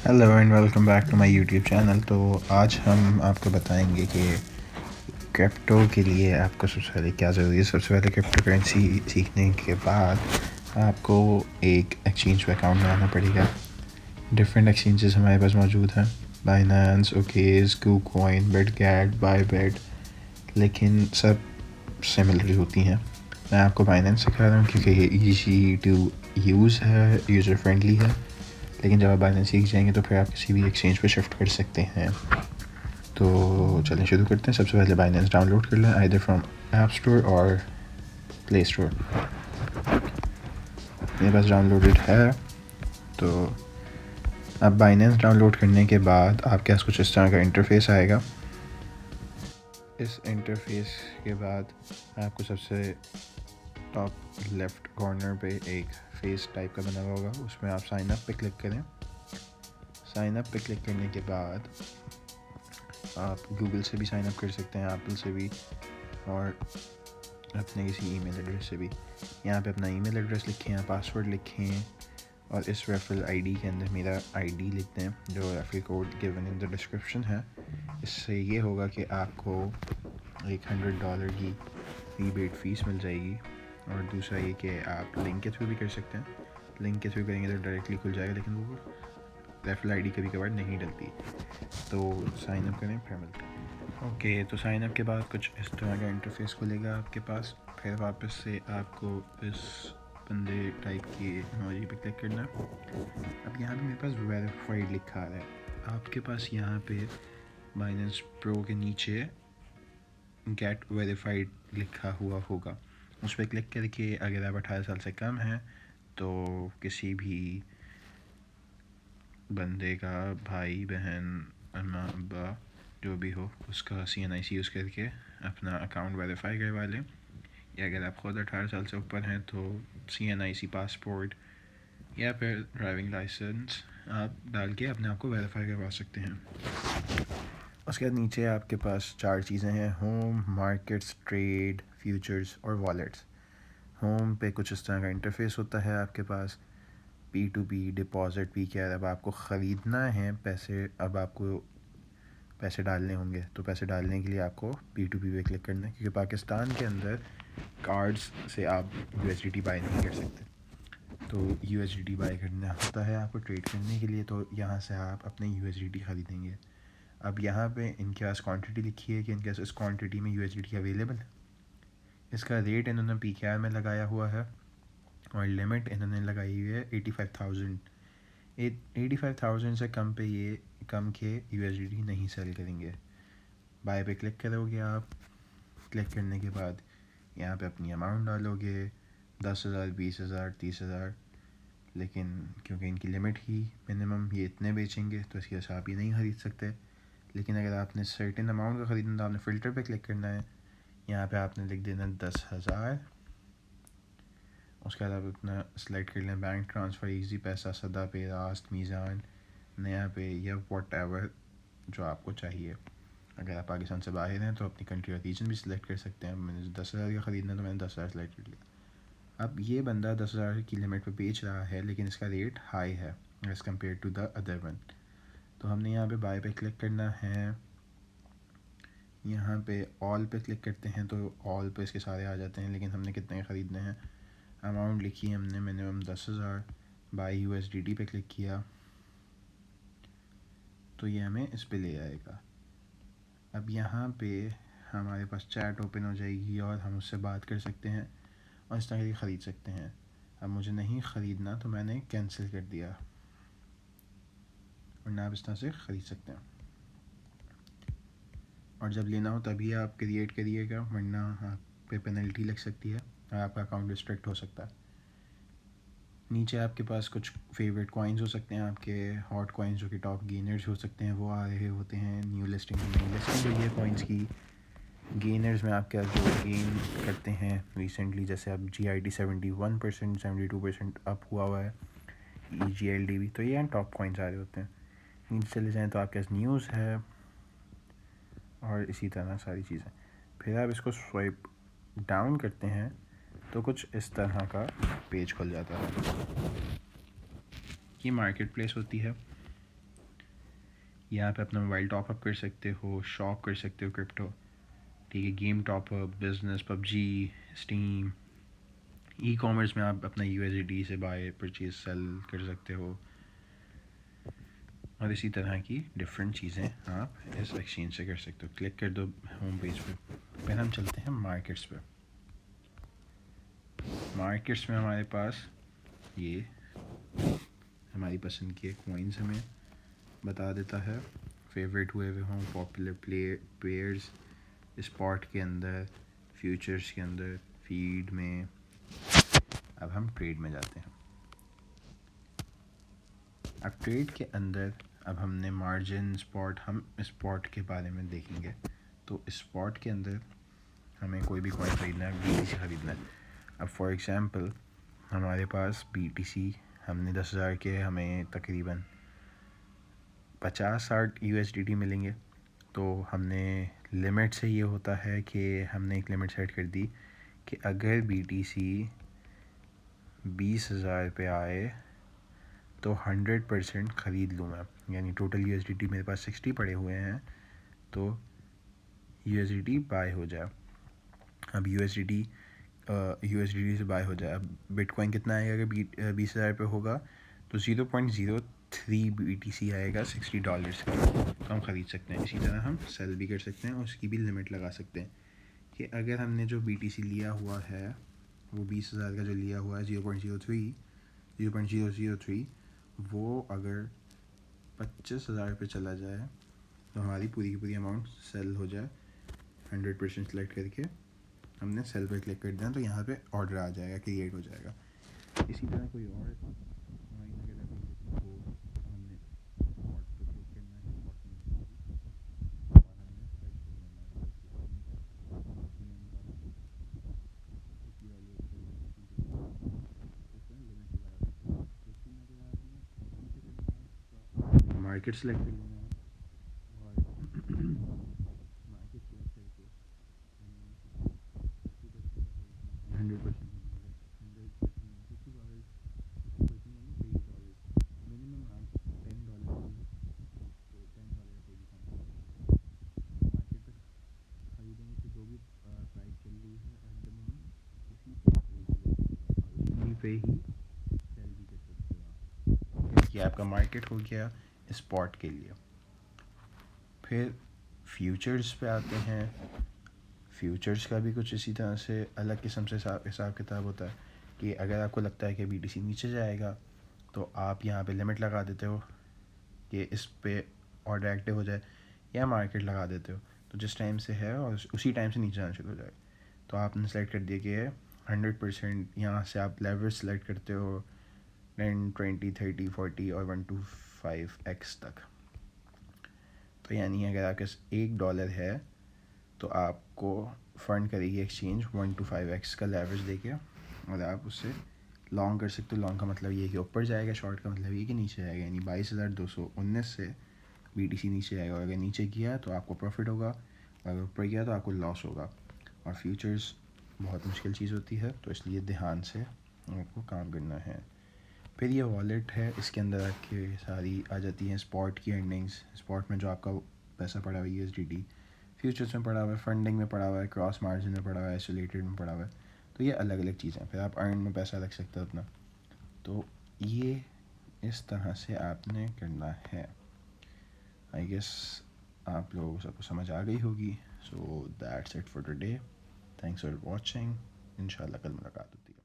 Hello and welcome back to my YouTube channel. तो आज हम आपको बताएंगे कि क्रिप्टो के लिए आपको सबसे पहले क्या ज़रूरी है। सबसे पहले क्रिप्टो करेंसी सीखने के बाद आपको एक एक्सचेंज पे अकाउंट बनाना पड़ेगा। डिफरेंट एक्सचेंजेस हमारे पास मौजूद हैं, बाइनेंस, ओकेज, कूकॉइन, बिटगैट, बायबिट, लेकिन सब सिमिलर होती हैं। मैं आपको बाइनेंस सिखा रहा हूँ क्योंकि ये ईजी टू यूज़ है, यूज़र फ्रेंडली है। लेकिन जब आप बाइनेंस सीख जाएंगे तो फिर आप किसी भी एक्सचेंज पे शिफ्ट कर सकते हैं। तो चलें शुरू करते हैं। सबसे पहले बाइनेंस डाउनलोड कर लें, आइदर फ्रॉम ऐप स्टोर और प्ले स्टोर। मेरे पास डाउनलोडेड है। तो अब बाइनेंस डाउनलोड करने के बाद आपके पास कुछ इस तरह का इंटरफेस आएगा। इस इंटरफेस के बाद आपको सबसे टॉप लेफ़्ट कॉर्नर पे एक फेस टाइप का बना हुआ होगा, उसमें आप साइन अप पे क्लिक करें। साइन अप पे क्लिक करने के बाद आप गूगल से भी साइन अप कर सकते हैं, एप्पल से भी, और अपने किसी ईमेल एड्रेस से भी। यहाँ पे अपना ईमेल एड्रेस लिखें या पासवर्ड लिखें और इस रेफरल आईडी के अंदर मेरा आईडी लिख दें, जो referral code given in the description है। इससे ये होगा कि आपको एक $100 की रीबेट फ़ीस मिल जाएगी। और दूसरा ये कि आप लिंक के थ्रू भी कर सकते हैं। लिंक के थ्रू करेंगे तो डायरेक्टली खुल जाएगा, लेकिन वो रेफरल आईडी कभी कभार नहीं डलती। तो साइन अप करें, फिर मिलते हैं। ओके, तो साइन अप के बाद कुछ इस तरह का इंटरफेस खुलेगा आपके पास। फिर वापस से आपको इस बंदे टाइप की इमोजी पे क्लिक करना। अब यहाँ पे मेरे पास वेरीफाइड लिखा है। आपके पास यहाँ पे बाइनेंस प्रो के नीचे गेट वेरीफाइड लिखा हुआ होगा, उस पर क्लिक करके अगर आप 18 साल से कम हैं तो किसी भी बंदे का भाई, बहन, अम्मा, अब्बा जो भी हो, उसका CNIC यूज़ करके अपना अकाउंट वेरीफाई करवा लें। या अगर आप ख़ुद 18 साल से ऊपर हैं तो CNIC पासपोर्ट या फिर ड्राइविंग लाइसेंस आप डाल के अपने आप को वेरीफाई करवा सकते हैं। उसके बाद नीचे आपके पास 4 चीज़ें हैं: होम, मार्केट्स, ट्रेड, फ्यूचर्स और वॉलेट्स। होम पे कुछ इस तरह का इंटरफेस होता है आपके पास। P2P डिपॉज़िट भी क्या है, अब आपको ख़रीदना है पैसे, अब आपको पैसे डालने होंगे, तो पैसे डालने के लिए आपको P2P पे क्लिक करना है, क्योंकि पाकिस्तान के अंदर कार्ड्स से आप USDT बाय नहीं कर सकते। तो USDT बाय करना होता है आपको ट्रेड करने के लिए, तो यहाँ से आप अपने USDT ख़रीदेंगे। अब यहाँ पे इनके पास क्वांटिटी लिखी है कि इनके पास इस क्वांटिटी में USDT अवेलेबल है। इसका रेट इन्होंने PKR में लगाया हुआ है और लिमिट इन्होंने लगाई हुई है 85,000। 85,000 से कम पे ये कम के USDT नहीं सेल करेंगे। बाय पे क्लिक करोगे आप। क्लिक करने के बाद यहाँ पे अपनी अमाउंट डालोगे, 10,000, 20,000, 30,000, लेकिन क्योंकि इनकी लिमिट ही मिनिमम ये इतने बेचेंगे तो इसकी वजह से आप ये नहीं ख़रीद सकते। लेकिन अगर आपने सर्टेन अमाउंट का ख़रीदना तो आपने फ़िल्टर पे क्लिक करना है। यहाँ पे आपने लिख देना 10,000। उसके बाद आप अपना सेलेक्ट कर लें बैंक ट्रांसफ़र, ईजी पैसा, सदा पे, रास्त, मीज़ान, नया पे या वॉटएवर जो आपको चाहिए। अगर आप पाकिस्तान से बाहर हैं तो अपनी कंट्री और रीजन भी सिलेक्ट कर सकते हैं। मैंने 10,000 का ख़रीदना तो मैंने 10,000 सेलेक्ट कर लिया। अब ये बंदा 10,000 की लिमिट पे बेच रहा है, लेकिन इसका रेट हाई है as compare to the other one. तो हमने यहाँ पे बाय पे क्लिक करना है। यहाँ पे ऑल पे क्लिक करते हैं तो ऑल पे इसके सारे आ जाते हैं, लेकिन हमने कितने ख़रीदने हैं। अमाउंट लिखी हमने मिनिमम 10,000। बाई USDT पे क्लिक किया तो ये हमें इस पे ले आएगा। अब यहाँ पे हमारे पास चैट ओपन हो जाएगी और हम उससे बात कर सकते हैं और इस तरह की ख़रीद सकते हैं। अब मुझे नहीं ख़रीदना तो मैंने कैंसिल कर दिया, वरना आप इस तरह से ख़रीद सकते हैं। और जब लेना हो तभी आप क्रिएट करिएगा, वरना आप पे पेनल्टी लग सकती है और आपका अकाउंट रिस्ट्रिक्ट हो सकता है। नीचे आपके पास कुछ फेवरेट कॉइन्स हो सकते हैं, आपके हॉट कॉइन्स जो कि टॉप गेनर्स हो सकते हैं, वो आ रहे होते हैं। न्यू लिस्टिंग हुई है कॉइन्स की। गेनर्स में आपके जो गेन करते हैं रिसेंटली, जैसे अब GIT 71%, 72% अप हुआ है, EGLD भी, तो ये टॉप कॉइन्स आ रहे होते हैं। नीचे चले जाएँ तो आपके पास न्यूज़ है और इसी तरह सारी चीज़ें। फिर आप इसको स्वाइप डाउन करते हैं तो कुछ इस तरह का पेज खुल जाता है। ये मार्केट प्लेस होती है। यहाँ पे अपना मोबाइल टॉपअप कर सकते हो, शॉप कर सकते हो क्रिप्टो, ठीक है, game top up, business, PUBG, steam, e commerce में आप अपना यूएसडी से बाय परचेज सेल कर सकते हो, और इसी तरह की डिफरेंट चीज़ें आप इस एक्सचेंज से कर सकते हो। क्लिक कर दो होम पेज पे। फिर हम चलते हैं मार्केट्स पे। मार्केट्स में हमारे पास ये हमारी पसंद के कॉइन्स हमें बता देता है, फेवरेट हुए हों, पॉपुलर प्लेयर्स, स्पॉट के अंदर, फ्यूचर्स के अंदर, फीड में। अब हम ट्रेड में जाते हैं। अब ट्रेड के अंदर अब हमने मार्जिन, स्पॉट, हम स्पॉट के बारे में देखेंगे। तो स्पॉट के अंदर हमें कोई भी कॉइन खरीदना है, बीटीसी खरीदना है। अब फॉर एग्जांपल हमारे पास बीटीसी हमने 10,000 के, हमें तकरीबन 50-60 यूएसडीटी मिलेंगे। तो हमने लिमिट से ये होता है कि हमने एक लिमिट सेट कर दी कि अगर बीटीसी 20,000 पे आए तो 100% ख़रीद लूँ मैं, यानी टोटल यूएसडीटी मेरे पास 60 पड़े हुए हैं तो यूएसडीटी बाय हो जाए। अब यूएसडीटी से बाय हो जाए। अब बिटकॉइन कितना आएगा अगर 20,000 पे होगा तो 0.03 BTC आएगा $60 का, तो हम ख़रीद सकते हैं। इसी तरह हम सेल भी कर सकते हैं और उसकी भी लिमिट लगा सकते हैं कि अगर हमने जो BTC लिया हुआ है वो 20,000 का जो लिया हुआ है 0.003 वो अगर 25,000 पे चला जाए तो हमारी पूरी की पूरी अमाउंट सेल हो जाए। 100% सेलेक्ट करके हमने सेल पे क्लिक कर दिया तो यहाँ पे ऑर्डर आ जाएगा, क्रिएट हो जाएगा। इसी तरह कोई और कॉइन अगर अवेलेबल हो तो हमने स्पॉट पे क्लिक करना है, स्पॉट में और हमने सर्च कर लेना है उसी वाली मार्केट सेलेक्ट कर लेना है और मार्केट सेलेक्ट करके 100% मिनिमम आप $10 तो $10 पे भी काम मार्केट पे खरीदेंगे तो जो भी प्राइस चल रही है एट द मोमेंट उसी पे ही सेल भी कर सकते हो आप। ये आपका मार्केट हो गया स्पॉट के लिए। फिर फ्यूचर्स पे आते हैं। फ्यूचर्स का भी कुछ इसी तरह से अलग किस्म से हिसाब किताब होता है कि अगर आपको लगता है कि बीटीसी नीचे जाएगा तो आप यहाँ पे लिमिट लगा देते हो कि इस पे ऑर्डर एक्टिव हो जाए, या मार्केट लगा देते हो तो जिस टाइम से है और उसी टाइम से नीचे जाना शुरू हो जाए। तो आपने सेलेक्ट कर दिया कि 100%, यहाँ से आप लेवल सेलेक्ट करते हो 10, 20, 30, 40 और 1 to 5x तक। तो यानी अगर आपके पास $1 है तो आपको फ़ंड करेगी एक्सचेंज 1 to 5x का लेवरेज देके, और आप उससे लॉन्ग कर सकते हो। लॉन्ग का मतलब ये कि ऊपर जाएगा, शॉर्ट का मतलब ये कि नीचे जाएगा। यानी 22,219 से बीटीसी नीचे जाएगा, और अगर नीचे किया तो आपको प्रॉफिट होगा, और अगर ऊपर गया तो आपको लॉस होगा। और फ्यूचर्स बहुत मुश्किल चीज़ होती है तो इसलिए ध्यान से आपको काम करना है। फिर ये वॉलेट है, इसके अंदर आपके सारी आ जाती हैं स्पॉट की अर्निंग्स। स्पॉट में जो आपका पैसा पड़ा हुआ है यूएसडीटी, फ्यूचर्स में पड़ा हुआ है, फंडिंग में पड़ा हुआ है, क्रॉस मार्जिन में पड़ा हुआ है, आइसोलेटेड में पड़ा हुआ है। तो ये अलग अलग चीज़ें। फिर आप अर्न में पैसा रख सकते हो अपना। तो ये इस तरह से आपने करना है। आई गेस आप लोगों को सबको समझ आ गई होगी। So that's it for today. Thanks for watching. इंशाल्लाह कल मुलाकात होती है।